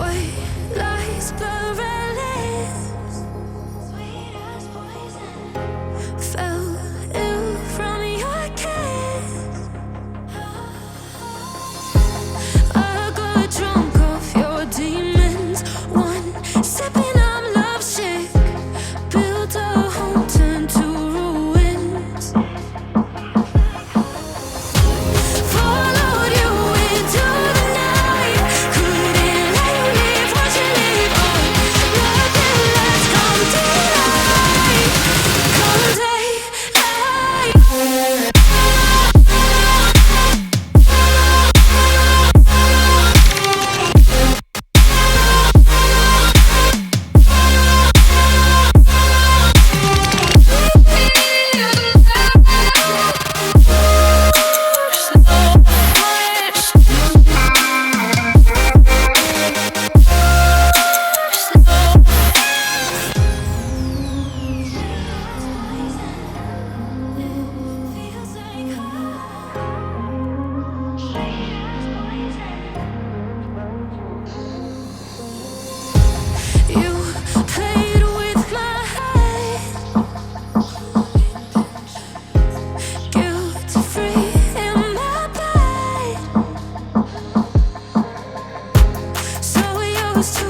White lies perilous, sweet as poison. Fell ill from your kiss. I got drunk off your demons. One sipping, I'm lovesick. Built a home, turned to ruins. Followed you into the night. Couldn't let you leave. Watch you leave. Oh, nothing less. Come daylight. Come daylight. You played with my head, guilt-free in my bed. So used to